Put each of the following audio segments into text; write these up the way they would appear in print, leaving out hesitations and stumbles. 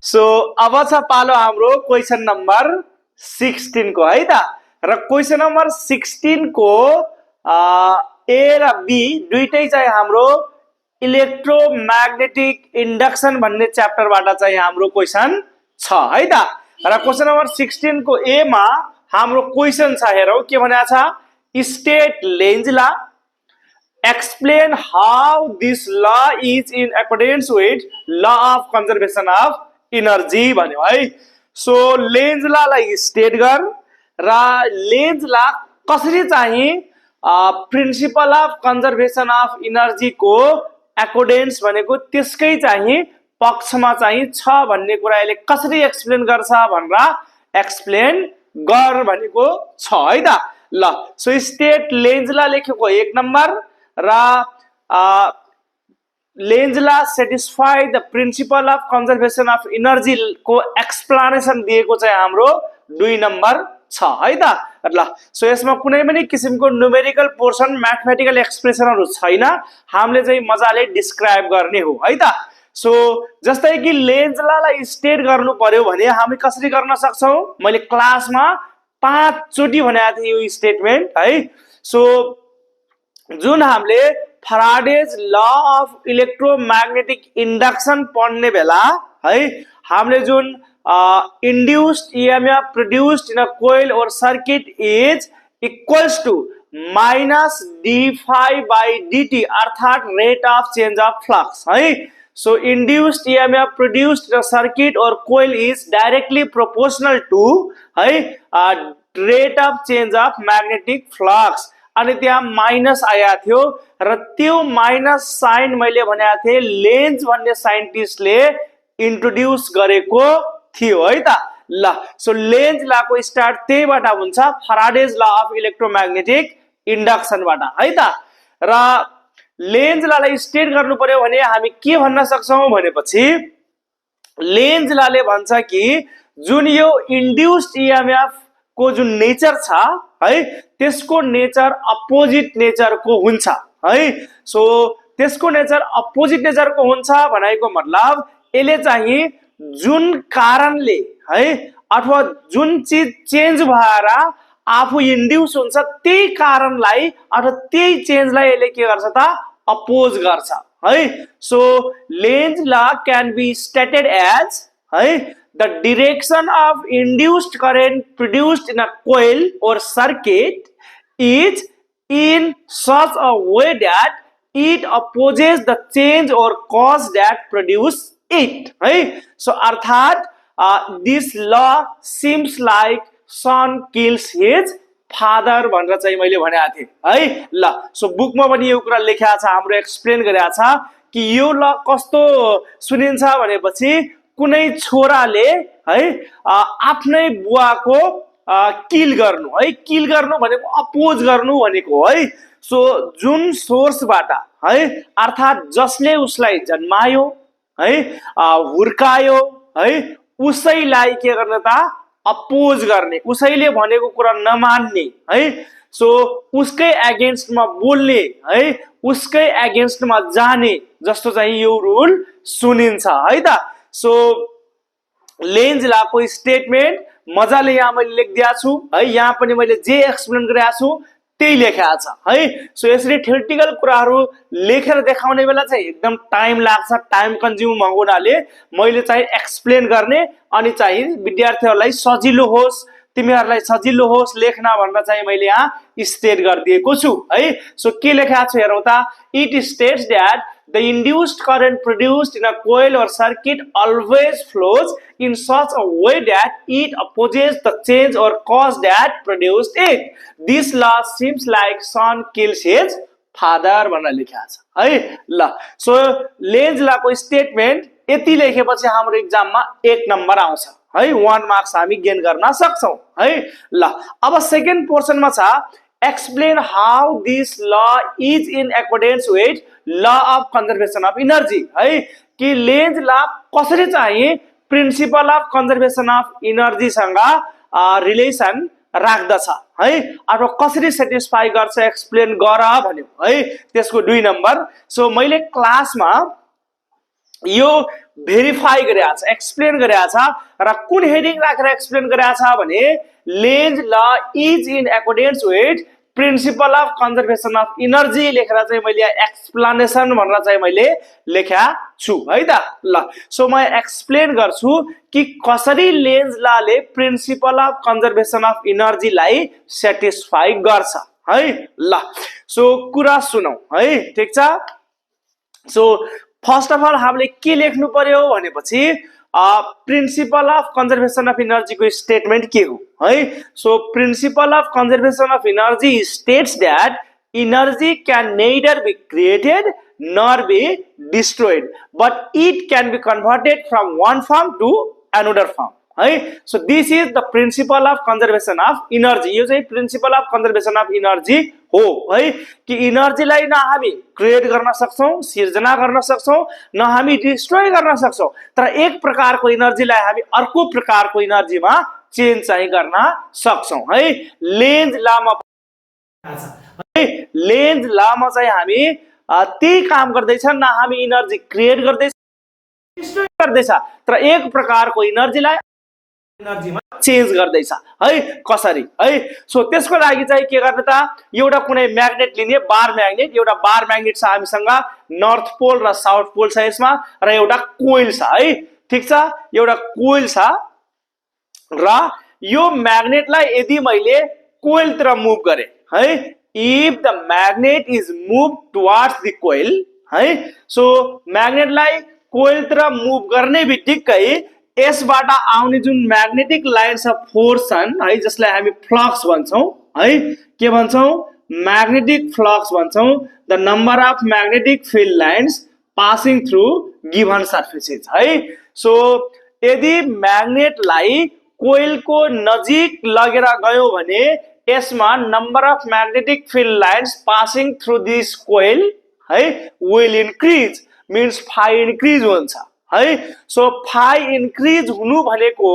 So अब छ पालो हाम्रो क्वेशन नम्बर 16 को है त। र क्वेशन नम्बर 16 को ए र बी दुईटै चाहिँ हाम्रो इलेक्ट्रोम्याग्नेटिक इन्डक्सन भन्ने च्याप्टरबाट चाहिँ हाम्रो क्वेशन छ है त। र क्वेशन नम्बर 16 को ए मा हाम्रो क्वेशन छ, हेरौं के भनेको छ। State Lenz law, explain how this law is in accordance with law of conservation of energy भन्यो है। सो लेन्ज लॉ लाई स्टेट गर र लेन्ज लॉ कसरी चाहिँ principle of conservation of energy को एकोर्डेन्स भनेको त्यसकै चाहिँ पक्षमा चाहिँ छ भन्ने कुरा यसले कसरी एक्सप्लेन गर्छ भनेर एक्सप्लेन गर भनेको छ है त। ल सो स्टेट लेन्ज लॉ लेखेको 1 नम्बर र Lenz law satisfy the principle of conservation of energy को एक्सप्लेनेसन दिएको चाहिँ हाम्रो 2 नम्बर छ है त। ल सो यसमा कुनै पनि किसिमको न्यूमेरिकल पोर्सन म्याथमेटिकल एक्सप्रेसनहरु छैन, हामीले चाहिँ मजाले डिस्क्राइब गर्ने हो है त। सो जस्तै कि लेन्ज लॉ लाई स्टेट गर्नु पर्यो भने हामी कसरी गर्न सक्छौं, मैले क्लासमा 5 चोटी भनेको थिएँ यो स्टेटमेन्ट है। सो जुन हामीले Faraday's law of electromagnetic induction पढ्ने बेला है, हामीले जुन induced EMF produced in a coil or circuit is equals to minus d phi by dt अर्थात rate of change of flux है। so induced EMF produced in a circuit or coil is directly proportional to है rate of change of magnetic flux। अनि त्यहाँ minus आया थियो र त्यो minus sign मैले भनेको थिएँ लेन्ज भन्ने साइन्टिस्टले इन्ट्रोड्युस गरेको थियो है त। ल सो लेन्ज लॉ को स्टार्ट त्यहीबाट हुन्छ, फ्याराडेज लॉ अफ इलेक्ट्रोम्याग्नेटिक इन्डक्सनबाट है त। र लेन्ज लॉ लाई स्टेट गर्नु पर्यो भने हामी के भन्न सक्छौं भनेपछि लेन्ज लॉ ले भन्छ कि जुन यो इन्ड्युस्ड ईएमएफ को जुन नेचर छ है त्यसको नेचर अपोजिट नेचर को हुन्छ है। सो त्यसको नेचर अपोजिट नेचर को हुन्छ भनेको मतलब यसले चाहिँ जुन कारणले है अथवा जुन चीज चेन्ज भएर आफू इन्ड्युस हुन्छ त्यही कारणलाई अथवा त्यही चेन्जलाई यसले के गर्छ त अपोज गर्छ है। So Lenz law can be stated as है the direction of induced current produced in a coil or circuit is in such a way that it opposes the change or cause that produce it है। so अर्थात this law seems like son kills his father भनेर चाहिँ मैले भनेको थिएँ है। ल so बुकमा पनि यो कुरा लेखेको छ, हाम्रो एक्सप्लेन गरेको छ कि यो ल कस्तो सुनिन्छ भनेपछि कुनै छोराले है आफ्नै बुवाको किल गर्नु है, किल गर्नु भनेको अपोज गर्नु भनेको है। सो जुन सोर्सबाट है अर्थात जसले उसलाई जन्मायो है हुर्कायो है उसैलाई के गर्ने त अपोज गर्ने, उसैले भनेको कुरा नमान्ने है। सो उसकै एगेन्स्टमा बोल्ने है, उसकै एगेन्स्टमा जाने जस्तो चाहिँ यो रुल सुनिन्छ है त। सो लेन्ज लॉ को स्टेटमेन्ट मजाले यहाँ मैले लेखिदिया छु है, यहाँ पनि मैले जे एक्सप्लेन गरेको छु त्यही लेखेको छ है। सो यसरी थ्योरेटिकल कुराहरू लेखेर देखाउने बेला चाहिँ एकदम टाइम लाग्छ, टाइम कन्ज्युम हुनाले मैले चाहिँ एक्सप्लेन गर्ने अनि चाहिँ विद्यार्थीहरूलाई सजिलो होस्, तिमीहरूलाई सजिलो होस् लेख्न भनेर चाहिँ मैले यहाँ स्टेट गरिदिएको छु है। सो के लेखेको छु हेरौँ त। It states that the induced current produced in a coil or circuit always flows in such a way that it opposes the change or cause that produced it. This law seems like son kills his father भनेर लेखेको छ है। ल so Lenz law को statement यति लेखेपछि हाम्रो एक्जाममा 1 number आउँछ है, 1 मार्क्स हामी गेन गर्न सक्छौं है। ल अब सेकेन्ड पोर्सनमा छ explain how this law is in accordance with law of conservation of energy है कि लेन्ज लॉ कसरी चाहिँ principle of conservation of energy सँग रिलेसन राख्दछ है अथवा कसरी सेटिस्फाई गर्छ एक्सप्लेन गर भन्यो है, त्यसको 2 नम्बर। सो मैले क्लासमा यो भेरिफाई गरेको छ, एक्सप्लेन गरेको छ र कुन हेडिङ राखेर एक्सप्लेन गरेको छ भने Lenz law is in accordance with principle of conservation of energy लेखेर चाहिँ मैले एक्सप्लेनेसन भनेर चाहिँ मैले लेख्या छु है त। ल सो म एक्सप्लेन गर्छु कि कसरी लेन्ज लले प्रिन्सिपल अफ कन्जर्भेसन अफ इनर्जीलाई सेटिस्फाई गर्छ है। ल सो कुरा सुनौ है, ठीक छ। सो फर्स्ट अफ अल हामीले के लेख्नु पर्यो भनेपछि principle of conservation of energy को स्टेटमेंट के हो है। So principle of conservation of energy states that energy can neither be created nor be destroyed but it can be converted from one form to another form है। So this is the principle of conservation of energy. यो चाहिँ principle of conservation of energy हो है कि इनर्जीलाई न हामी create गर्न सक्छौं, सिर्जना गर्न सक्छौं, न हामी डिस्ट्रोय गर्न सक्छौं, तर एक प्रकारको इनर्जीलाई हामी अर्को प्रकारको इनर्जीमा चेन्ज चाहिँ गर्न सक्छौं है। लेन्ज लमा है, लेन्ज लमा चाहिँ हामी त्यही काम गर्दैछ, न हामी इनर्जी क्रिएट गर्दैछ डिस्ट्रोय गर्दैछ, तर एक प्रकारको इनर्जीलाई इनर्जीमा चेन्ज गर्दैछ है। कसरी है। सो त्यसको लागि चाहिँ के गर्ने त, एउटा कुनै म्याग्नेट लिने, बार म्याग्नेट, एउटा बार म्याग्नेट छ हामीसँग, नर्थ पोल र साउथ पोल छ यसमा, र एउटा कोइल छ है, ठीक छ। एउटा कोइल छ र यो म्याग्नेटलाई यदि मैले कोइलतिर मुभ गरे है, if the magnet is move towards the coil है, सो म्याग्नेटलाई कोइलतिर मुभ गर्ने बित्तिकै यसबाट आउने जुन म्याग्नेटिक लाइन्स अफ फोर्स छन् है, जसलाई हामी फ्लक्स भन्छौं है, के भन्छौं, म्याग्नेटिक फ्लक्स भन्छौं, the number of magnetic field lines passing through given surfaces है। सो यदि म्याग्नेटलाई कोइलको नजिक लगेर गयो भने यसमा number of magnetic field lines passing through this coil है will increase, means phi increase हुन्छ है। सो फाइ इन्क्रिज हुनु भनेको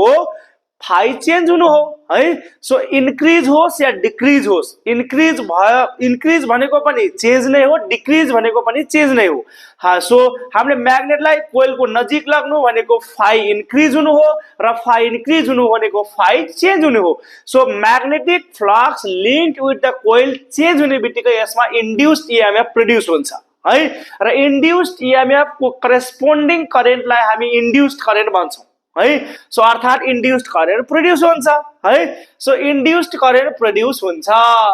फाइ चेन्ज हुनु हो है। सो इन्क्रिज होस् या डिक्रिज होस्, इन्क्रिज भयो, इन्क्रिज भनेको पनि चेन्ज नै हो, डिक्रिज भनेको पनि चेन्ज नै हो। हा, सो हामीले म्याग्नेटलाई कोइलको नजिक लाग्नु भनेको फाइ इन्क्रिज हुनु हो, र फाइ इन्क्रिज हुनु भनेको फाइ चेन्ज हुनु हो। So magnetic flux linked with the coil change हुने बित्तिकै यसमा इन्ड्युस्ड इएमएफ प्रोड्युस हुन्छ है, र इन्ड्युस्ड इएमएफ को करेस्पोन्डिङ करेन्टलाई हामी इन्ड्युस्ड करेन्ट भन्छौं है। सो अर्थात इन्ड्युस्ड करेन्ट प्रोड्युस हुन्छ है। सो इन्ड्युस्ड करेन्ट प्रोड्युस हुन्छ।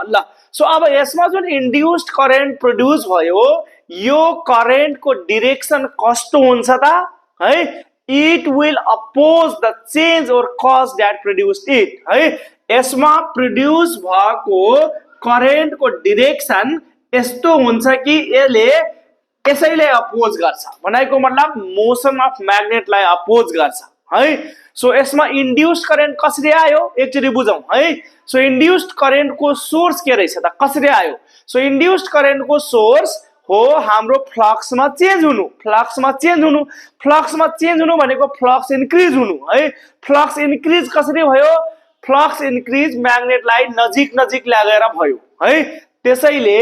ल सो अब यसमा जुन इन्ड्युस्ड करेन्ट प्रोड्युस भयो, यो करेन्टको डिरेक्सन कस्तो हुन्छ त है, it will oppose the change or cause that produced it है। यसमा प्रोड्युस भएको करेन्टको डिरेक्सन यस्तो हुन्छ कि यसले यसैले अपोज गर्छ, भनेको मतलब मोसन अफ म्याग्नेटलाई अपोज गर्छ है। सो यसमा इन्ड्युस्ड करेन्ट कसरी आयो एकचोटी बुझौं है। सो इन्ड्युस्ड करेन्टको सोर्स के रहेछ त, कसरी आयो। सो इन्ड्युस्ड करेन्टको सोर्स हो हाम्रो फ्लक्समा चेन्ज हुनु, फ्लक्समा चेन्ज हुनु, फ्लक्समा चेन्ज हुनु भनेको फ्लक्स इन्क्रिज हुनु है। फ्लक्स इन्क्रिज कसरी भयो, फ्लक्स इन्क्रिज म्याग्नेटलाई नजिक नजिक लागेर भयो है। त्यसैले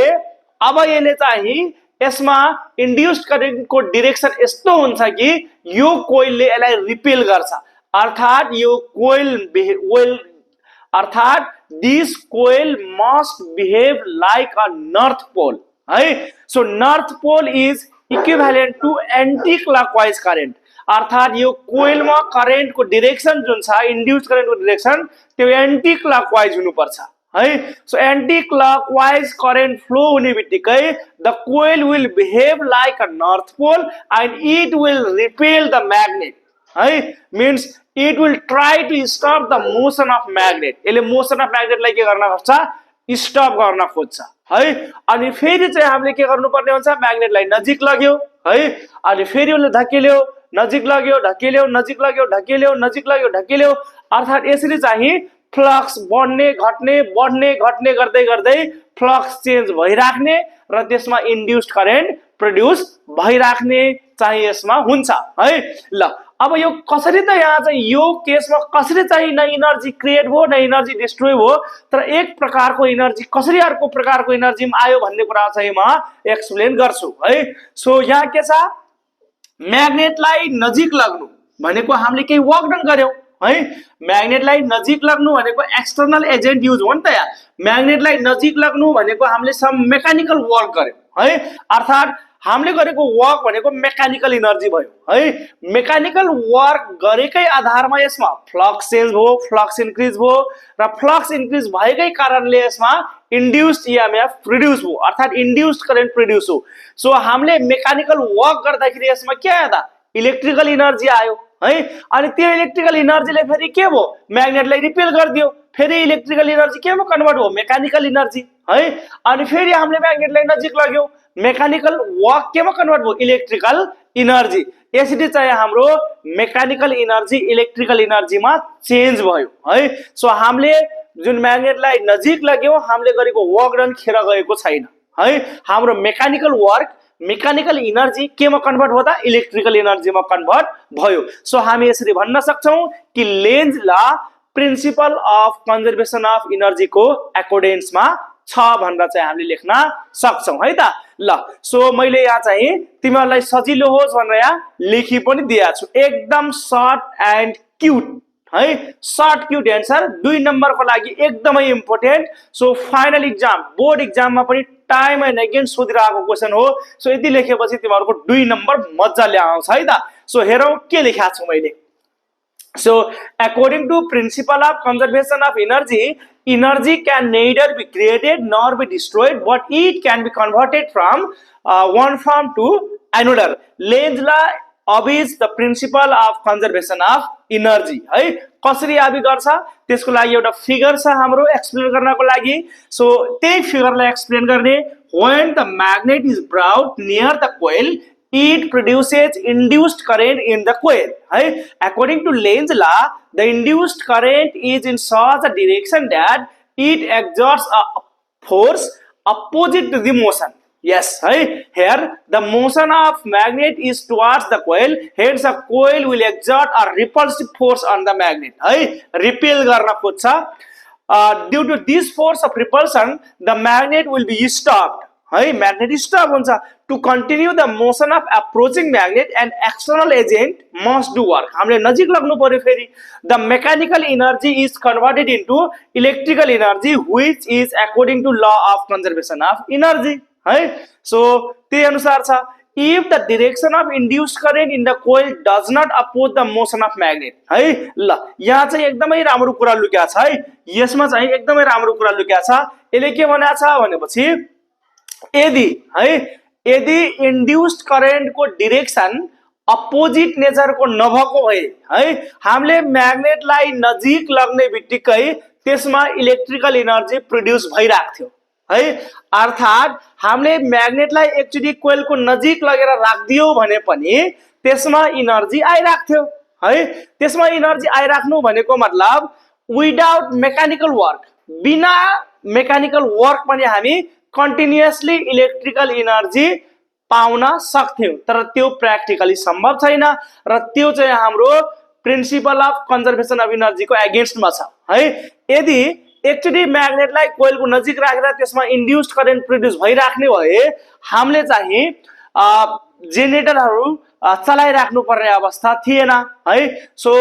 अब यसले चाहिँ यसमा इन्ड्युस्ड करेन्टको डिरेक्सन यस्तो हुन्छ कि यो कोइलले यसलाई रिपेल गर्छ, अर्थात यो कोइल अर्थात this coil must behave like a north pole है। So north pole is equivalent to anti clockwise current, अर्थात यो कोइलमा करेन्टको डिरेक्सन जुन छ, इन्ड्युस्ड करेन्टको डिरेक्सन त्यो एन्टी क्लकवाइज हुनुपर्छ है। So anti clockwise current flow हुने बित्तिकै the coil will behave like a north pole and it will repel the magnet है, means it will try to stop the motion of magnet. यसले motion of म्याग्नेटलाई के गर्न खोज्छ, stop गर्न खोज्छ है। अनि फेरि चाहिँ हामीले के गर्नुपर्ने हुन्छ, म्याग्नेटलाई नजिक लग्यो है, अनि फेरि उसले धकेल्यो, नजिक लग्यो, धकेल्यो, नजिक लग्यो, धकेल्यो, नजिक लग्यो, धकेल्यो, अर्थात यसरी चाहिँ फ्लक्स बढ्ने घट्ने बढ्ने घट्ने गर्दै गर्दै फ्लक्स चेन्ज भइराख्ने र त्यसमा इन्ड्युस्ड करेन्ट प्रोड्युस भइराख्ने चाहिँ यसमा हुन्छ है। ल अब यो कसरी त यहाँ चाहिँ यो केसमा कसरी चाहिँ न इनर्जी क्रिएट भयो न इनर्जी डिस्ट्रोय भयो, तर एक प्रकारको इनर्जी कसरी अर्को प्रकारको इनर्जीमा आयो भन्ने कुरा चाहिँ म एक्सप्लेन गर्छु है। सो यहाँ के छ, म्याग्नेटलाई नजिक लाग्नु भनेको हामीले केही वर्क डन गर्यौं है। म्याग्नेटलाई नजिक लाग्नु भनेको एक्सटर्नल एजेन्ट युज हो नि त। यहाँ म्याग्नेटलाई नजिक लाग्नु भनेको हामीले सम मेकानिकल वर्क गर्यौं है, अर्थात हामीले गरेको वर्क भनेको मेकानिकल इनर्जी भयो है। मेकानिकल वर्क गरेकै आधारमा यसमा फ्लक्स चेन्ज भयो, फ्लक्स इन्क्रिज भयो र फ्लक्स इन्क्रिज भएकै कारणले यसमा इन्ड्युस्ड ईएमएफ प्रोड्युस भयो, अर्थात इन्ड्युस्ड करेन्ट प्रोड्युस हो। सो हामीले मेकानिकल वर्क गर्दाखेरि यसमा के आयो त, इलेक्ट्रिकल इनर्जी आयो है। अनि त्यो इलेक्ट्रिकल इनर्जीले फेरि के भयो, म्याग्नेटलाई रिपेल गरिदियो, फेरि इलेक्ट्रिकल इनर्जी केमा कन्भर्ट हो, मेकानिकल इनर्जी है। अनि फेरि हामीले म्याग्नेटलाई नजिक लग्यौं, मेकानिकल वर्क केमा कन्भर्ट भयो, इलेक्ट्रिकल इनर्जी। यसरी चाहिँ हाम्रो मेकानिकल इनर्जी इलेक्ट्रिकल इनर्जीमा चेन्ज भयो है। सो हामीले जुन म्याग्नेटलाई नजिक लग्यौं, हामीले गरेको वर्क डन खेर गएको छैन है। हाम्रो मेकानिकल वर्क मेकानिकल इनर्जी केमा कन्भर्ट हो त, इलेक्ट्रिकल इनर्जीमा कन्भर्ट भयो। सो हामी यसरी भन्न सक्छौं कि लेन्ज ल प्रिन्सिपल अफ कन्जर्भेसन अफ इनर्जीको एकोर्डेन्समा छ भनेर चाहिँ हामीले लेख्न सक्छौं है त। ल सो मैले यहाँ चाहिँ तिमीहरूलाई सजिलो होस् भनेर यहाँ लेखी पनि दिएको छु, एकदम सर्ट एन्ड क्यूट है। सर्ट क्यूट एन्सर 2 नम्बरको लागि एकदमै important. So final exam board एक्जाममा पनि टाइम एन्ड अगेन सोधिरहेको क्वेसन हो। सो यति लेखेपछि तिमीहरूको 2 नम्बर मजाले आउँछ है त। सो हेरौँ के लेखेको छु मैले। So, according to principle of conservation of energy, energy can neither be created nor be destroyed, but it can be converted from one form to another. Lenz law obeys the principle of conservation of energy. है कसरी आबी गर्छ त्यसको लागि एउटा figure छ हाम्रो explain गर्नको लागि। सो त्यही फिगरलाई एक्सप्लेन गर्ने। When the magnet is brought near the coil, it produces induced current in the coil. Right? According to Lenz law, the induced current is in such a direction that it exerts a force opposite to the motion. Yes, right? Here the motion of magnet is towards the coil, hence the coil will exert a repulsive force on the magnet. Right? Repel garna खोज्छ। Due to this force of repulsion, the magnet will be stopped. है magnet stop हुन्छ। To continue the motion of approaching magnet and external agent must do work. हामीले नजिक लाग्नु पर्यो। फेरि the mechanical energy is converted into electrical energy which is according to law of conservation of energy है। So त्यही अनुसार छ। If the direction of induced current in the coil does not oppose the motion of magnet है। ल यहाँ चाहिँ एकदमै राम्रो कुरा लुक्या छ है। यसमा चाहिँ एकदमै राम्रो कुरा लुक्या छ। यसले के भनेको छ भनेपछि यदि इन्ड्युस्ड करेन्ट को डिरेक्सन अपोजिट नेचर को नभएको भए है, हामीले म्याग्नेटलाई नजिक लग्ने बित्तिकै त्यसमा इलेक्ट्रिकल इनर्जी प्रोड्युस भइराख्थ्यो है। अर्थात हामीले म्याग्नेटलाई एकचोटी कोइल को नजिक लगेर राख्दियो भने पनि त्यसमा इनर्जी आइराख्थ्यो है। त्यसमा इनर्जी आइराख्नु भनेको मतलब विदाउट मेकानिकल वर्क, बिना मेकानिकल वर्क पनि हामी कन्टिन्युअसली इलेक्ट्रिकल इनर्जी पाउन सक्थ्यौं। तर त्यो प्र्याक्टिकली सम्भव छैन र त्यो चाहिँ हाम्रो प्रिन्सिपल अफ कन्जर्भेसन अफ इनर्जीको एगेन्स्टमा छ है। यदि एकचोटी म्याग्नेटलाई कोइलको नजिक राखेर त्यसमा इन्ड्युस्ड करेन्ट प्रोड्युस भइराख्ने भए हामीले चाहिँ जेनेरेटरहरू चलाइराख्नु पर्ने अवस्था थिएन है। सो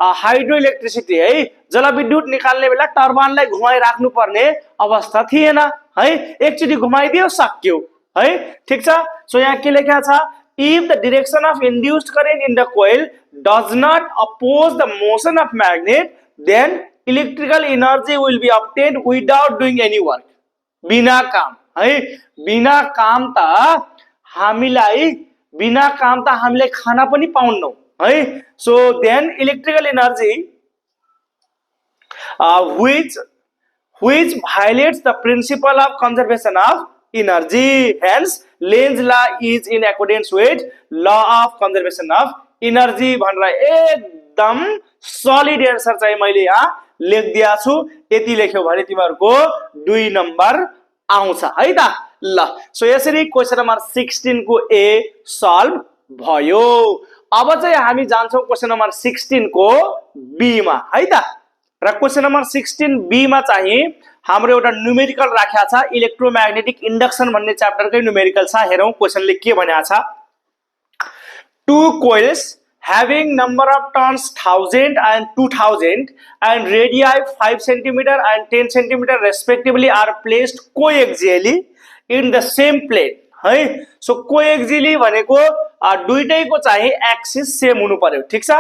हाइड्रो इलेक्ट्रिसिटी है, जलविद्युत निकाल्ने बेला टर्बाइनलाई घुमाइराख्नु पर्ने अवस्था थिएन है। एकचोटी घुमाइदियो सक्यो है। ठीक छ। सो यहाँ के लेखा छ, if the direction of induced current in the coil does not oppose the motion of magnet then electrical energy will be obtained without doing any work. बिना काम है, बिना काम त हामीले खाना पनि पाउन्नौ है। So then electrical energy which violates the principle of conservation of energy. Hence, Lenz law is in accordance with law of conservation of energy भनेर एकदम सलिड एन्सर चाहिँ मैले यहाँ लेखिदिया छु। यति लेख्यो भने तिमीहरूको 2 नम्बर आउँछ है त। ल सो यसरी क्वेशन नम्बर 16 को ए सल्भ भयो। अब चाहिँ हामी जान्छौं क्वेशन नम्बर 16 को बी मा है त। र क्वेशन नम्बर 16 बी मा चाहिँ हाम्रो एउटा न्यूमेरिकल राख्या छ, इलेक्ट्रोम्याग्नेटिक इन्डक्सन भन्ने च्याप्टरकै न्यूमेरिकल छ। हेरौं क्वेशनले के भनेको छ। two coils having number of turns 1000 and 2000 and radii 5 centimeter and 10 centimeter respectively are placed coaxially in the same plane है। सो कोएक्सियली भनेको दुईटैको चाहिँ एक्सिस सेम हुनु पर्यो, ठीक छ।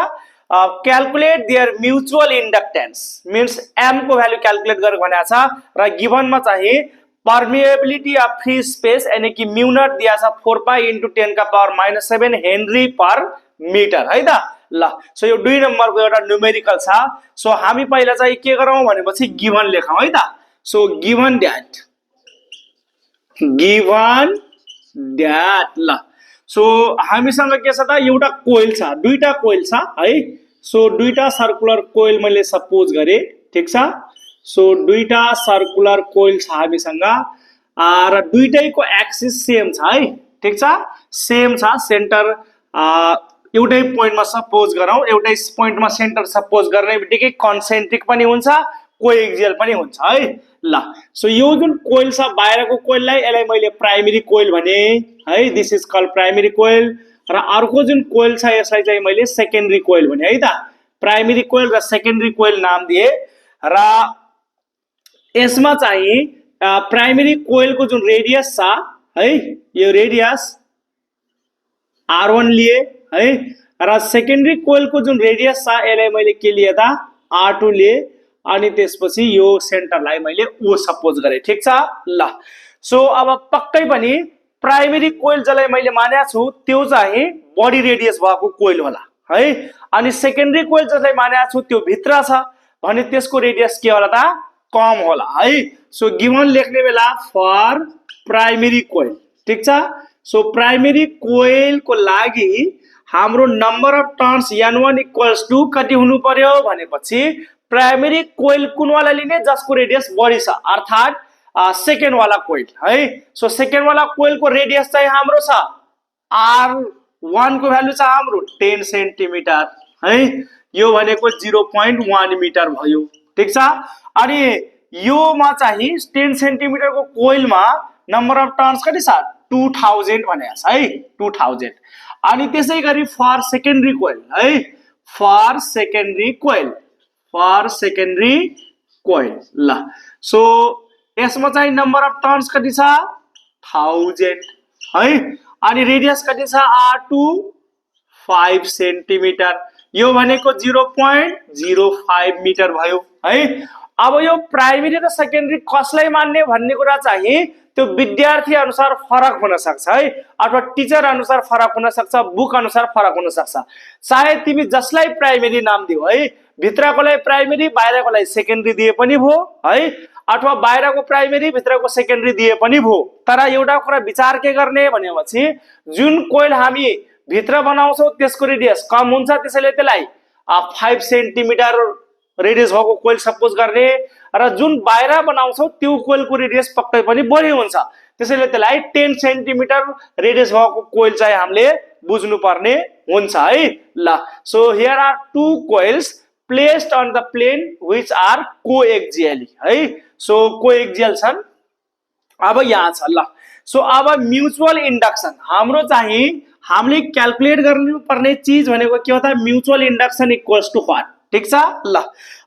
Calculate their mutual inductance means M को भ्यालु क्याल्कुलेट गरेर भनेको छ र गिभनमा चाहिँ पर्मिएबिलिटी अफ फ्री स्पेस यानी कि म्यू नट दिया छ 4 पाई इन्टु 10 का पावर -7 हेनरी पर मिटर है त। ल सो यो 2 नम्बरको एउटा न्युमेरिकल छ। सो हामी पहिला चाहिँ के गरौँ भनेपछि गिभन लेखौँ है त। सो गिभन दैट ल सो हामीसँग के छ त एउटा कोइल छ, दुईटा कोइल छ है। सो दुईटा सर्कुलर कोइल मैले सपोज गरे, ठीक छ। सो दुईटा सर्कुलर कोइल छ हामीसँग र दुईटैको एक्सिस सेम छ है, ठीक छ, सेम छ। सेन्टर एउटै पोइन्टमा सपोज गरौँ, एउटै पोइन्टमा सेन्टर सपोज गर्ने बित्तिकै कन्सेन्ट्रिक पनि हुन्छ, कोएक्सियल पनि हुन्छ है। ल सो यो जुन कोइल छ बाहिरको कोइललाई यसलाई मैले प्राइमेरी कोइल भने है, दिस इज कल्ड प्राइमेरी कोइल। र अर्को जुन कोइल छ यसलाई चाहिँ मैले सेकेन्डरी कोइल भने है त। प्राइमेरी कोइल र सेकेन्डरी कोइल नाम दिए र यसमा चाहिँ प्राइमेरी कोइलको जुन रेडियस छ है, यो रेडियस R1 लिए है र सेकेन्डरी कोइलको जुन रेडियस छ यसलाई मैले के लिए त R2 लिए अनि त्यसपछि यो सेन्टरलाई मैले O सपोज गरे, ठीक छ। ल सो अब पक्कै पनि प्राइमेरी कोइल जसलाई मैले मानेको छु त्यो चाहिँ बडी रेडियस भएको कोइल होला है, अनि सेकेन्डरी कोइल जसलाई मानेको छु त्यो भित्र छ भने त्यसको रेडियस के होला त कम होला है। सो गिभन लेख्ने बेला फर प्राइमेरी कोइल, ठीक छ। सो प्राइमेरी कोइल को लागि हाम्रो number of turns n1 equals to कति हुनु पर्यो भनेपछि प्राइमेरी कोइल कुन वाला लिने जसको रेडियस बढी छ, अर्थात सेकेन्ड वाला कोइल है। सो सेकेन्ड वाला कोइल को रेडियस चाहिँ हाम्रो छ R1 को भ्यालु छ हाम्रो 10 सेन्टिमिटर है, यो भनेको 0.1 मिटर भयो, ठीक छ। अनि योमा चाहिँ 10 सेन्टिमिटर को कोइलमा नम्बर अफ टर्न्स कति छ 2000 भनेको छ है, 2000। अनि त्यसै गरी फर सेकेन्डरी कोइल है, फर सेकेन्डरी कोइल ल सो यसमा चाहिँ नम्बर अफ टर्न्स कति छ 1000 है, अनि रेडियस कति छ R2 5 सेन्टिमिटर, यो भनेको 0.05 मिटर भयो है। अब यो प्राइमेरी र सेकेन्डरी कसलाई मान्ने भन्ने कुरा चाहिँ त्यो विद्यार्थी अनुसार फरक हुन सक्छ है, अथवा टिचर अनुसार फरक हुन सक्छ, बुक अनुसार फरक हुन सक्छ। सायद तिमी जसलाई प्राइमेरी नाम दियो है, भित्रकोलाई प्राइमेरी बाहिरकोलाई सेकेन्डरी दिए पनि भो है, अथवा बाहिरको प्राइमेरी भित्रको सेकेन्डरी दिए पनि भो। तर एउटा कुरा विचार के गर्ने भनेपछि जुन कोइल हामी भित्र बनाउँछौँ त्यसको रेडियस कम हुन्छ, त्यसैले त्यसलाई 5 सेन्टिमिटर रेडियस भएको कोइल सपोज गर्ने, र जुन बाहिर बनाउँछौँ त्यो कोइलको रेडियस पक्कै पनि बढी हुन्छ, त्यसैले त्यसलाई 10 सेन्टिमिटर रेडियस भएको कोइल चाहिँ हामीले बुझ्नु पर्ने हुन्छ है। ल so here are two coils placed on the plane which are coaxially है। सो कोएक्सियल छन्। अब यहाँ छ ल सो अब म्युचुअल इन्डक्सन हाम्रो चाहिँ हामीले क्याल्कुलेट गर्नुपर्ने चीज भनेको के हो त mutual induction equals to what, ठीक छ। ल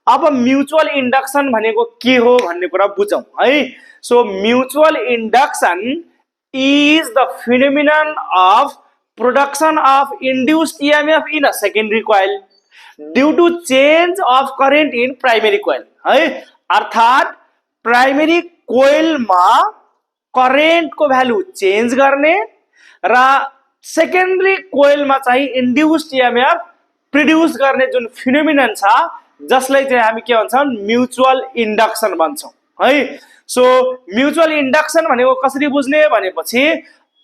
अब म्युचुअल इन्डक्सन भनेको के हो भन्ने कुरा बुझौं है। So mutual induction is the phenomenon of production of induced EMF in a secondary coil due to change of current in primary coil है। अर्थात प्राइमेरी कोइलमा करेन्ट को भ्यालु चेन्ज गर्ने र सेकेन्डरी कोइलमा चाहिँ इन्ड्युस्ड ईएमएफ प्रोड्युस गर्ने जुन phenomenon छ जसलाई चाहिँ हामी के भन्छौं म्युचुअल इन्डक्सन भन्छौं है। सो म्युचुअल इन्डक्सन भनेको कसरी बुझ्ने भनेपछि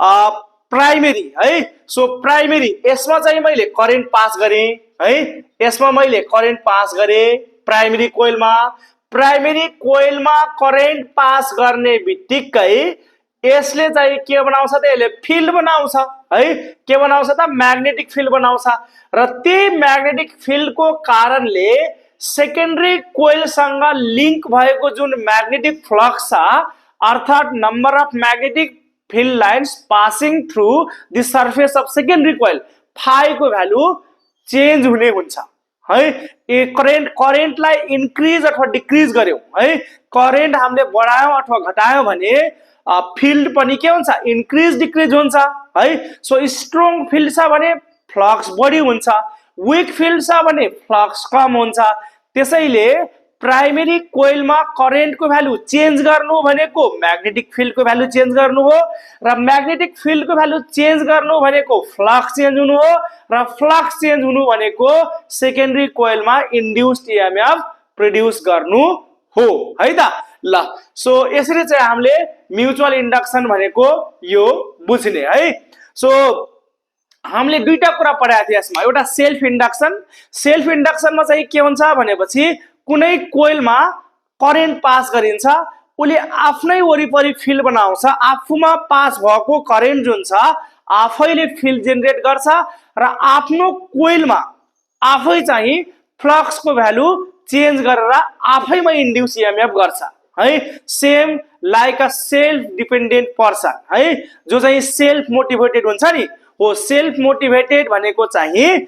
प्राइमेरी है। सो प्राइमेरी यसमा चाहिँ मैले करेन्ट पास गरे है, यसमा मैले करेन्ट पास गरे प्राइमेरी कोइलमा करेन्ट पास गर्ने बित्तिकै यसले चाहिँ के बनाउँछ त यसले फिल्ड बनाउँछ है। के बनाउँछ त म्याग्नेटिक फिल्ड बनाउँछ र त्यही म्याग्नेटिक फिल्डको कारणले सेकेन्डरी कोइलसँग लिंक भएको जुन म्याग्नेटिक फ्लक्स छ अर्थात number of magnetic field lines passing through the surface of secondary coil फाइ को भ्यालु चेन्ज हुने हुन्छ है। ए करेन्टलाई इन्क्रिज अथवा डिक्रिज गर्यौं है, करेन्ट हामीले बढायौं अथवा घटायौं भने फिल्ड पनि के हुन्छ, इन्क्रिज डिक्रिज हुन्छ है। सो स्ट्रङ फिल्ड छ भने फ्लक्स बढी हुन्छ, वीक फिल्ड छ भने फ्लक्स कम हुन्छ। त्यसैले प्राइमेरी कोइलमा करेन्टको भ्यालु चेन्ज गर्नु भनेको म्याग्नेटिक फिल्डको भ्यालु चेन्ज गर्नु हो, र म्याग्नेटिक फिल्डको भ्यालु चेन्ज गर्नु भनेको फ्लक्स चेन्ज हुनु हो, र फ्लक्स चेन्ज हुनु भनेको सेकेन्डरी कोइलमा इन्ड्युस्ड ईएमएफ प्रोड्युस गर्नु हो है त। ल सो यसरी चाहिँ हामीले म्युचुअल इन्डक्सन भनेको यो बुझ्ने है। सो हामीले दुईटा कुरा पढाएको थियौं यसमा, एउटा सेल्फ इन्डक्सन। सेल्फ इन्डक्सनमा चाहिँ के हुन्छ भनेपछि कुनै कोइलमा करेन्ट पास गरिन्छ, उले आफ्नै वरिपरि फिल्ड बनाउँछ, आफूमा पास भएको करेन्ट जुन छ आफैले फिल्ड जेनेरेट गर्छ र आफ्नो कोइलमा आफै चाहिँ फ्लक्सको भ्यालु चेन्ज गरेर आफैमा इन्ड्युस ईएमएफ गर्छ है। Same like a self dependent person है, जो चाहिँ सेल्फ मोटिभेटेड हुन्छ नि हो। सेल्फ मोटिभेटेड भनेको चाहिँ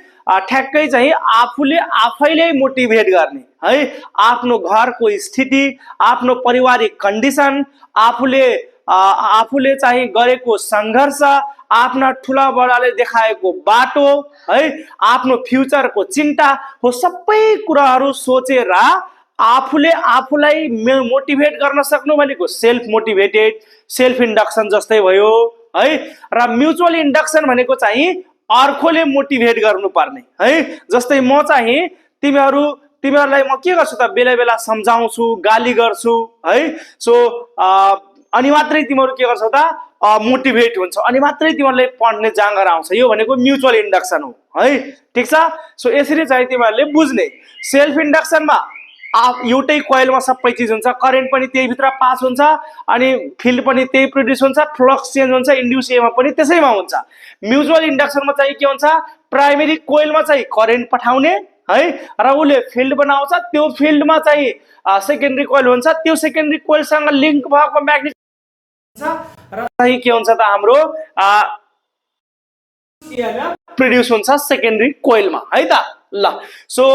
ठ्याक्कै चाहिँ आफूले आफैले मोटिभेट गर्ने है। आफ्नो घरको स्थिति, आफ्नो पारिवारिक कन्डिसन, आफूले चाहिँ गरेको संघर्ष, आफ्ना ठुला बडाले देखाएको बाटो है, आफ्नो फ्युचरको चिन्ता हो, सबै कुराहरू सोचेर आफूले आफूलाई मोटिभेट गर्न सक्नु भनेको सेल्फ मोटिभेटेड, सेल्फ इन्डक्सन जस्तै भयो है। र म्युचुअल इन्डक्सन भनेको चाहिँ अर्कोले मोटिभेट गर्नुपर्ने है। जस्तै म चाहिँ तिमीहरूलाई म के गर्छु त, बेला बेला सम्झाउँछु, गाली गर्छु है। सो अनि मात्रै तिमीहरू के गर्छौ त, मोटिभेट हुन्छ, अनि मात्रै तिमीहरूले पढ्ने जाँगर आउँछ। यो भनेको म्युचुअल इन्डक्सन हो है, ठीक छ। सो यसरी चाहिँ तिमीहरूले बुझ्ने। सेल्फ इन्डक्सनमा एउटै कोइलमा सबै चिज हुन्छ, करेन्ट पनि त्यही भित्र पास हुन्छ, अनि फिल्ड पनि त्यही प्रोड्युस हुन्छ, फ्लक्स चेन्ज हुन्छ, इन्ड्युस ईएमएफ पनि त्यसैमा हुन्छ। म्युचुअल इन्डक्सनमा चाहिँ के हुन्छ, प्राइमेरी कोइलमा चाहिँ करेन्ट पठाउने है, र उसले फिल्ड बनाउँछ, त्यो फिल्डमा चाहिँ सेकेन्डरी कोइल हुन्छ, त्यो सेकेन्डरी कोइलसँग लिङ्क भएको म्याग्नेटिक र चाहिँ के हुन्छ त, हाम्रो ईएमएफ प्रोड्युस हुन्छ सेकेन्डरी कोइलमा है त। ल सो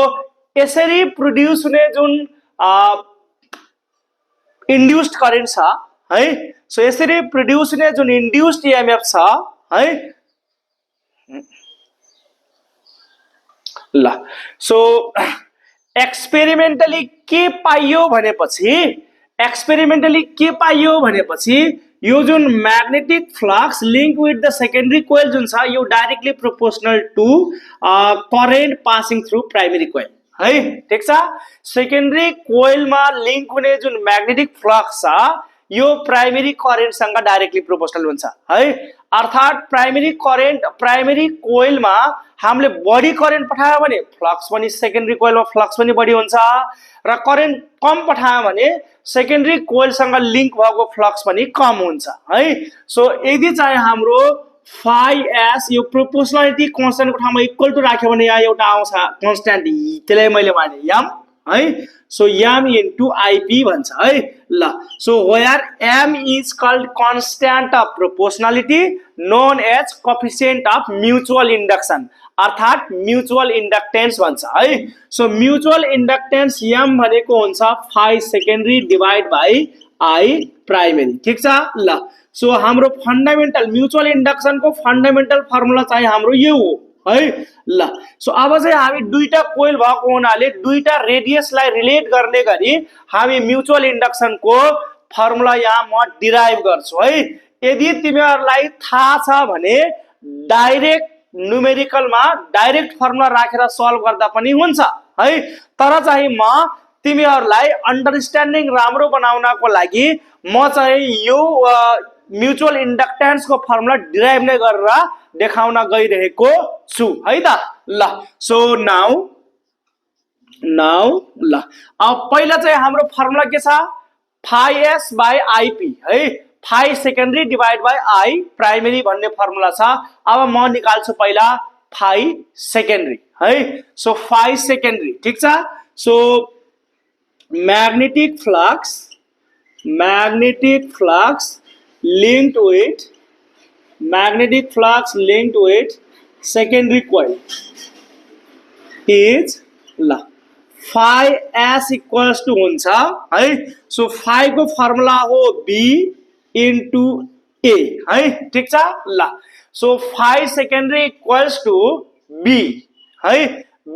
यसरी प्रोड्युस हुने जुन इन्ड्युस्ड करेन्ट छ है, सो यसरी प्रोड्युस हुने जुन इन्ड्युस्ड ईएमएफ छ है। ल सो एक्सपेरिमेन्टली के पाइयो भनेपछि यो जुन magnetic flux link with the secondary coil जुन छ, यो directly proportional to current passing through primary coil है, ठीक छ। सेकेन्डरी कोइलमा लिंक हुने जुन म्याग्नेटिक फ्लक्स छ यो प्राइमेरी करेन्टसँग डाइरेक्टली प्रोपोर्शनल हुन्छ है। अर्थात प्राइमेरी कोइलमा हामीले बढी करेन्ट पठायो भने फ्लक्स पनि सेकेन्डरी कोइलमा फ्लक्स पनि बढी हुन्छ, र करेन्ट कम पठायो भने सेकेन्डरी कोइलसँग लिंक भएको फ्लक्स पनि कम हुन्छ है। सो यदि चाहिँ हाम्रो फाइ एस यो प्रोपोर्शनालिटी कन्स्टेन्टको ठाउँमा इक्वल टु राख्यो भने यहाँ एउटा आउँछ कन्स्टेन्ट, त्यसलाई मैले भने एम है। सो एम इन्टु आइपी भन्छ है। ल so where M is called constant of proportionality known as coefficient of mutual induction, अर्थात म्युचुअल इन्डक्टेन्स भन्छ है। सो म्युचुअल इन्डक्टेन्स एम भनेको हुन्छ phi secondary divide by I primary, ठीक छ। ल सो हाम्रो फन्डामेन्टल म्युचुअल इन्डक्सनको फन्डामेन्टल फर्मुला चाहिँ हाम्रो यो हो है। ल सो अब चाहिँ हामी दुईटा कोइल भएको हुनाले दुईटा रेडियसलाई रिलेट गर्ने गरी हामी म्युचुअल इन्डक्सनको फर्मुला यहाँ म डिराइभ गर्छु है। यदि तिमीहरूलाई थाहा छ भने डाइरेक्ट न्युमेरिकलमा डाइरेक्ट फर्मुला राखेर सल्भ गर्दा पनि हुन्छ है, तर चाहिँ म तिमीहरूलाई अन्डरस्ट्यान्डिङ राम्रो बनाउनको लागि म चाहिँ यो म्युचुअल इन्डक्टेन्सको फर्मुला डिराइभ नै गरेर देखाउन गइरहेको छु है त। ल सो नाउ ल अब पहिला चाहिँ हाम्रो फर्मुला के छ, फाइ एस बाई आइपी है, phi secondary divide by I primary भन्ने फर्मुला छ। अब म निकाल्छु पहिला फाइ सेकेन्डरी है। सो फाइ सेकेन्डरी, ठीक छ। So magnetic flux linked with secondary coil is ल phi s इक्वल्स टू हुन्छ है। सो phi को फर्मुला हो b इन्टु a है, ठिक छ ल। So phi secondary equals to b है।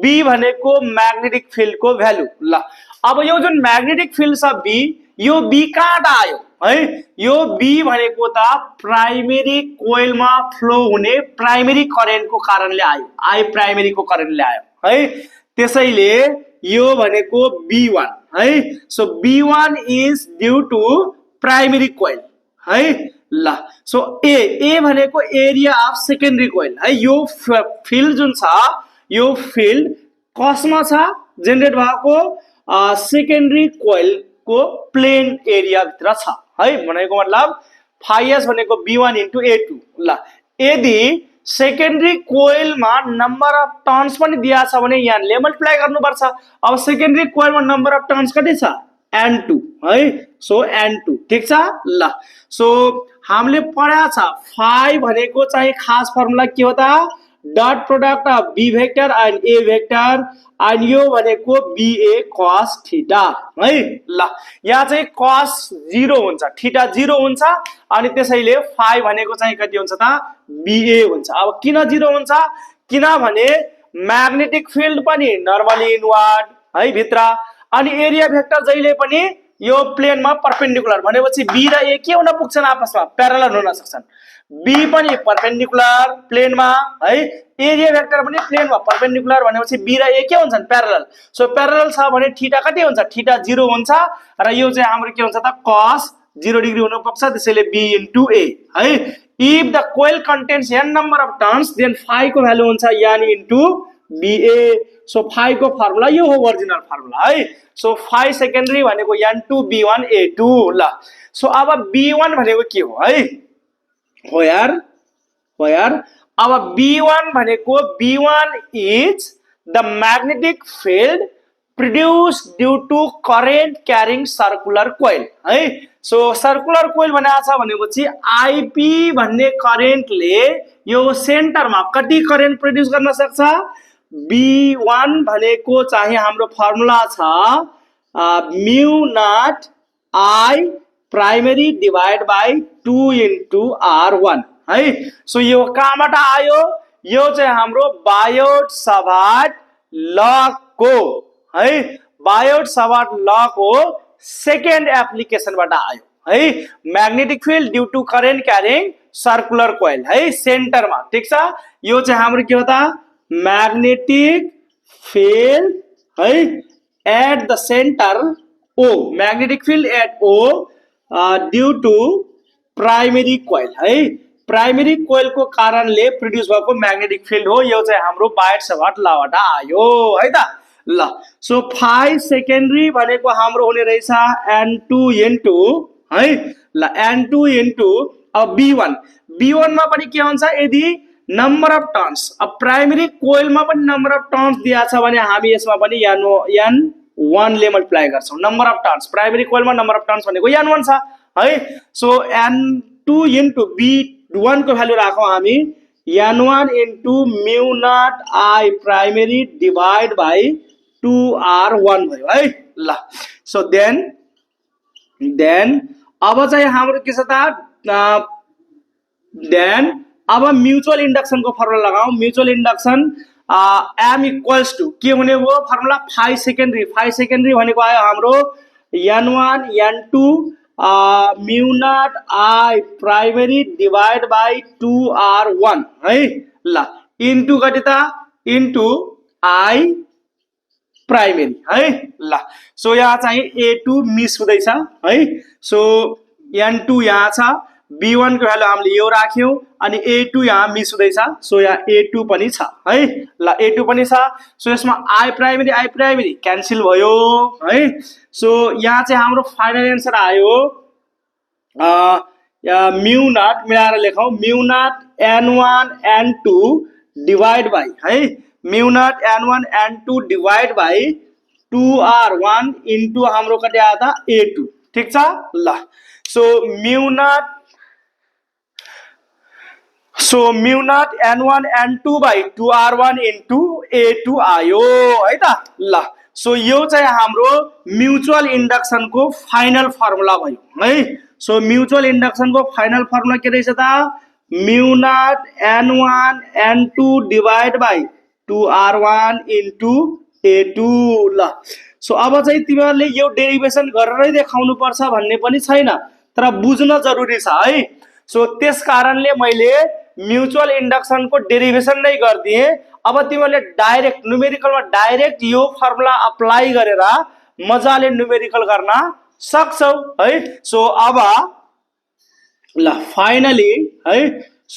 b भनेको म्याग्नेटिक फिल्डको भ्यालु ल। अब यो जुन म्याग्नेटिक फिल्ड छ b, यो b कहाँबाट आयो है? यो b भनेको त प्राइमेरी कोइलमा फ्लो हुने प्राइमेरी करेन्टको कारणले आयो, आई प्राइमेरीको करेन्टले आयो है। त्यसैले यो भनेको B1 है। So B1 is due to primary coil है ल। सो ए भनेको एरिया अफ सेकेन्डरी कोइल है। यो फिल्ड जुन छ, यो फिल्ड कसमा छ? जेनेरेट भएको सेकेन्डरी कोइलको प्लेन एरिया भित्र छ है। भनेको मतलब phi s भनेको B1 इन्टु A2 ल। यदि सेकेन्डरी कोइलमा नम्बर अफ टर्न्स पनि दिया छ भने यहाँले मल्टिप्लाई गर्नुपर्छ। अब सेकेन्डरी कोइलमा नम्बर अफ टर्न्स कति छ? N2 है। सो N2 ठिक छ ल। सो हामीले पढा छ phi भनेको चाहिँ खास फर्मुला के हो त? Dot product of b vector and a vector, and यो भनेको ba cos थीटा है ल। यहाँ चाहिँ cos 0 हुन्छ, थीटा 0 हुन्छ, अनि त्यसैले phi भनेको चाहिँ कति हुन्छ त? ba हुन्छ। अब किन 0 हुन्छ? किनभने म्याग्नेटिक फिल्ड पनि नर्मली इनवर्ड है भित्र, अनि एरिया भेक्टर जहिले पनि यो प्लेनमा परपेन्डिकुलर भनेपछि b र a के हुन पुग्छन्? आपसमा प्यारलल हुन सक्छन्। b पनि परपेन्डिकुलर प्लेनमा है, एरिया भेक्टर पनि प्लेनमा परपेन्डिकुलर भनेपछि b र a के हुन्छन्? प्यारलल। सो प्यारलल छ भने थीटा कति हुन्छ? थीटा 0 हुन्छ, र यो चाहिँ हाम्रो के हुन्छ त? cos 0 डिग्री हुन पुग्छ, त्यसैले b इन्टु a है। If the coil contains n number of turns, then phi को भ्यालु हुन्छ n into ba। So phi को फर्मुला यो हो ओरिजिनल फर्मुला है। सो phi सेकेन्डरी भनेको n2 b1 a2 ल। सो अब b1 भनेको के हो है? हो यार अब B1 भनेको B1 is the magnetic field produce due to current carrying circular coil है। सो सर्कुलर कोइल भनेको छ भनेपछि IP भन्ने करेन्टले यो सेन्टरमा कति करेन्ट प्रोड्युस गर्न सक्छ? B1 भनेको चाहिँ हाम्रो फर्मुला छ म्यु not I primary divide by 2 into R1 है। सो यो कहाँबाट आयो? यो चाहिँ हाम्रो बायोट सावर्ट लको है, बायोट सावर्ट लको सेकेन्ड एप्लिकेसनबाट आयो है। Magnetic field due to current carrying circular coil है, सेन्टरमा ठिक छ। यो चाहिँ हाम्रो के हो त? म्याग्नेटिक फिल्ड है at the centre O, magnetic field at O due to primary coil है। प्राइमेरी कोइल को कारणले प्रोड्युस भएको म्याग्नेटिक फिल्ड हो। यो चाहिँ हाम्रो बायोट सावर्ट लबाट आयो है त ल। सो phi सेकेन्डरी भनेको हाम्रो हुने रहेछ n2 इन्टु है ल, n2 इन्टु अब B1 मा पनि के हुन्छ? यदि नम्बर अफ टर्न्स, अब प्राइमेरी कोइलमा पनि नम्बर अफ टर्न्स दिया छ भने हामी यसमा पनि n1 ले मल्टिप्लाई गर्छौं। नम्बर अफ टर्न्स प्राइमेरी कोइलमा नम्बर अफ टर्न्स भनेको n1 छ है। सो n2 इन्टु B1 को भ्यालु राखौं हामी n1 इन्टु म्यु not I primary divide by 2R1 भयो है ल। सो देन अब चाहिँ हाम्रो के छ त? देन अब म्युचुअल इन्डक्सन को फर्मुला लगाऊ। Mutual induction m equals to के हुने हो? फर्मुला phi सेकेन्डरी भनेको आयो हाम्रो n1 n2 म्यु not I primary divide by 2R1 है ल, इन्टु कति त? इन्टु I प्राइमेरी है ल। सो यहाँ चाहिँ A2 मिस हुँदैछ है। सो n2 यहाँ छ, B1 को भ्यालु हामीले यो राख्यौं, अनि A2 यहाँ मिस हुँदैछ। सो यहाँ A2 पनि छ है ल, A2 पनि छ। सो यसमा I प्राइमेरी क्यान्सल भयो है। सो यहाँ चाहिँ हाम्रो फाइनल एन्सर आयो म्यु नट, मिलाएर लेखौं म्यु not n1 n2 divide by है, म्यु not n1 n2 divide by 2R1 into हाम्रो कति आयो त? A2 ठिक छ ल। सो म्यु not so mu nought n1 n2 by 2r1 into a2 आयो है त ल सो यो चाहिँ हाम्रो म्युचुअल इन्डक्सन को फाइनल फर्मुला भयो है सो म्युचुअल इन्डक्सन को फाइनल फर्मुला के रहेछ त mu nought n1 n2 divide by 2r1 into a2 ल सो अब चाहिँ तिमीहरुले यो डेरिभेसन गरेरै देखाउनु पर्छ भन्ने पनि छैन तर बुझ्न जरुरी छ है सो त्यस कारणले मैले म्युचुअल इन्डक्सन को डेरिभेसन नै गर्दिए अब तिमीहरुले डाइरेक्ट न्यूमेरिकलमा डाइरेक्ट यो फर्मुला अप्लाई गरेर मजाले न्यूमेरिकल गर्न सक्छौ है सो अब ल फाइनली है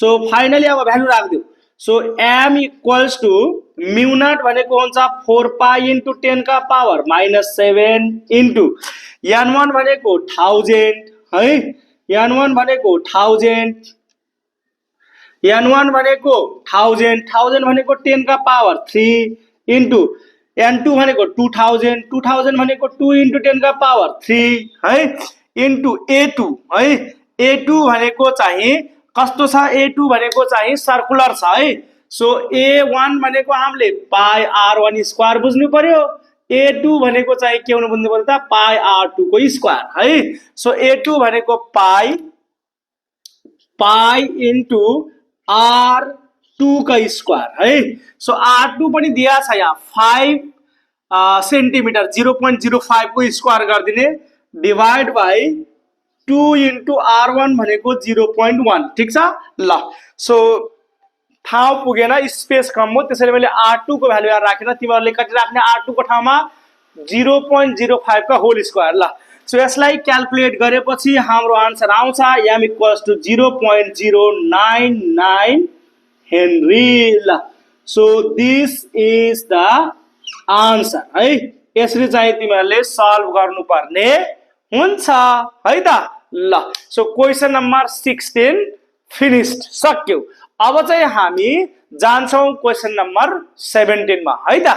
सो फाइनली अब भ्यालु राख्दियौ so m equals to mu naught भनेको हुन्छ 4 पाई इन्टु 10 का पावर -7 इन्टु n1 भनेको 1000 है n1 भनेको 1000 n1 भनेको 1000 भनेको 10 का पावर 3 इन्टु n2 भनेको 2000 भनेको 2 इन्टु 10 का पावर 3 है इन्टु a2 है a2 भनेको चाहिँ कस्तो छ a2 भनेको चाहिँ सर्कुलर छ है सो a1 भनेको हामीले पाई r1 स्क्वायर बुझ्नु पर्यो a2 भनेको चाहिँ के हुनु बुझ्नु पर्यो त पाई r2 को स्क्वायर है सो a2 भनेको पाई इन्टु r2 का स्क्वायर है सो r2 पनि दिया छ यहाँ 5 सेन्टिमिटर 0.05 को स्क्वायर गर्दिने डिवाइड बाइ 2 इन्टु r1 भनेको 0.1 ठीक छ ल सो ठाउँ पुगेन स्पेस कम हो त्यसैले मैले r2 को भ्यालु यहाँ राखेन तिमीहरुले कति राख्ने r2 को ठाउँमा 0.05 का होल स्क्वायर ल सो यसलाई क्याल्कुलेट गरेपछि हाम्रो आन्सर आउँछ m इक्वल्स टु 0.099 हेनरी ल so this is the answer है यसरी चाहिँ तिमीहरुले सल्भ गर्नुपर्ने हुन्छ है त ल सो क्वेशन नम्बर 16 फिनिश्ड सक्यौ अब चाहिँ हामी जान्छौं क्वेशन नम्बर 17 मा है त